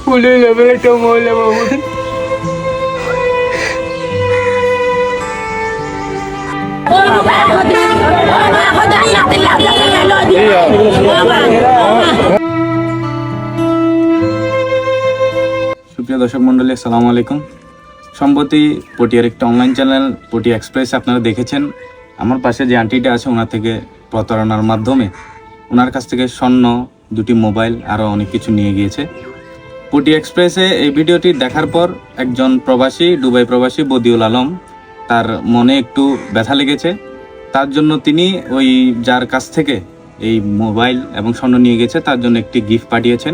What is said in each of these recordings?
ফুলে যাবে একটা মহিলা বাবু। সুপ্রিয় দর্শক মন্ডলী, আসসালামু আলাইকুম। সম্প্রতি পটিয়ার একটা অনলাইন চ্যানেল পটিয়া এক্সপ্রেস আপনারা দেখেছেন। আমার পাশে যে আন্টিটা আছে ওনার থেকে প্রতারণার মাধ্যমে ওনার কাছ থেকে স্বর্ণ, দুটি মোবাইল আরও অনেক কিছু নিয়ে গিয়েছে। পটিয়া এক্সপ্রেসে এই ভিডিওটি দেখার পর একজন প্রবাসী, দুবাই প্রবাসী বদিউল আলম, তার মনে একটু ব্যথা লেগেছে। তার জন্য তিনি ওই যার কাছ থেকে এই মোবাইল এবং স্বর্ণ নিয়ে গেছে তার জন্য একটি গিফট পাঠিয়েছেন।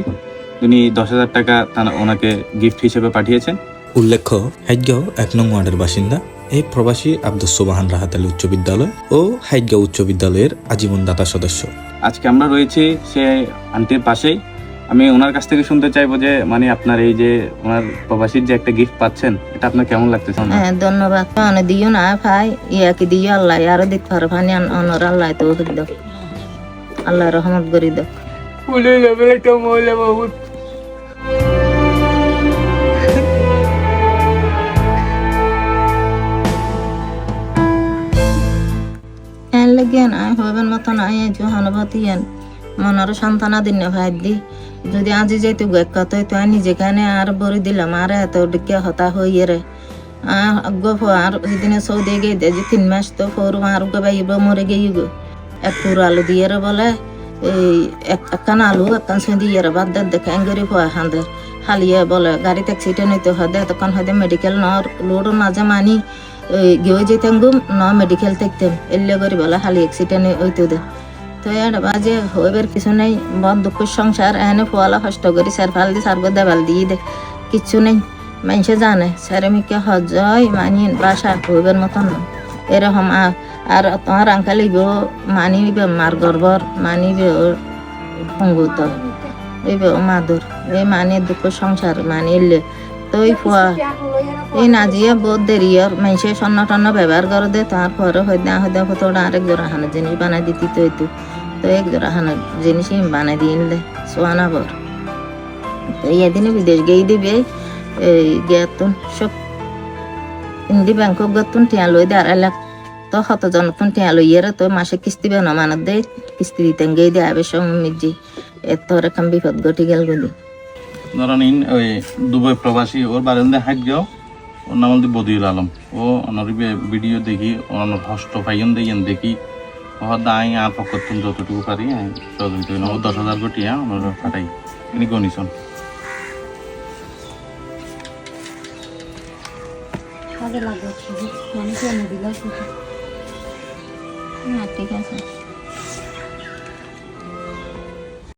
তিনি 10,000 টাকা ওনাকে গিফট হিসেবে পাঠিয়েছেন। উল্লেখ্য, হাইগাঁও 1 নং ওয়ার্ডের বাসিন্দা এই প্রবাসী আব্দুস সোবাহান রাহাত আলী উচ্চ বিদ্যালয় ও হাইগাঁও উচ্চ বিদ্যালয়ের আজীবন দাতা সদস্য। আজকে আমরা রয়েছি সে আন্টির পাশেই। আমি ওনার কাছ থেকে শুনতে চাইবো যে মানে আপনার এই যে ওনার প্রবাসীর যে একটা গিফট পাচ্ছেন, এটা আপনার কেমন লাগতেছে? হ্যাঁ, ধন্যবাদ। অনেক দিও না ভাই, ইয়াকে দিও আল্লাহ আরো দিতে পারো ভানি অনর আল্লাহ তো দাও, আল্লাহ রহমত করি দাও। ফুলে যাবে একটা মহিলা বাবু। লেগেন আয় হবেন মতন আয় জহানুভূতিয়েন মনের সান্ত্বনা দিন ভাই দি। যদি আজি যেতে গত তো আনি যেখানে আর বড়ি দিলাম আর এত ডিকে হতা হইয়ে রে গো আর সেদিনে সৌদি গিয়ে যে 3 মাস তো ফোর আর গাইব মরে গিয়ে গো এক পুরো আলু দিয়ে রে বলে এই একখান আলু একখান দিয়ে রে বাদ দেখে গরি হওয়া হাঁদের হালিয়ে বলে গাড়ি ট্যাক্সিটা নিতে হদে তখন হয়তো মেডিকেল ন লোড মাঝে মানি গিয়ে যেতাম গুম ন মেডিকেল থাকতাম এলে করি বলে হালি অ্যাক্সিডেন্ট হইতে দে। তো এটা বাজে হইবার কিছু নেই, বড় দুঃখের সংসার। এনে ফোয়ালা কষ্ট করি স্যার ফাল দি সার দেবাল দিয়ে দে, কিচ্ছু নেই। মানুষে জানে স্যারে মিকে হজয় মানি বাসা হইবার মতন এরকম। আর তোমার আঙ্কালিব মানিবে মার গর্বর, মানিবে সঙ্গুত এইবে মাদুর এই মানে দুঃখের সংসার মানে এলে তো ওই ফোয়া এই নাজিয়া বহুত দেরি আর মানুষে স্বর্ণ টন্ন ব্যবহার করে দে। তারপরে হয়তো ফটোটা আরেক জোড়া হানো জিনিস বানাই দিতি তো হইতো তো এক জোড়া হানো জিনিস বানাই দিয়ে নিলে সোয়ানা বর। তো এদিনে বিদেশ গিয়ে দিবে এই গেতুন সব হিন্দি ব্যাংকক গতুন টিয়া লই দে 2.5 লাখ তো 100 জনতুন টিয়া লইয়ের তো মাসে কিস্তি বেন মানত দে কিস্তি দিতেন গিয়ে দিয়ে আবে সব মিজি এত রকম বিপদ ঘটি গেল গুলি। ধরেন ওই দুবাই প্রবাসী, ওর বারান্দা হাইট যাও, ওর নাম হচ্ছে বদিউল আলম। ও ওনার ভিডিও দেখি, ওনার হস্ত ফাইন দেখেন দেখি ওর দায় আর পক্ষতুন যতটুকু পারি সহযোগিতা করি। ও 10,000 কোটি ওনার পাঠাই তিনি গণিছন। ঠিক আছে।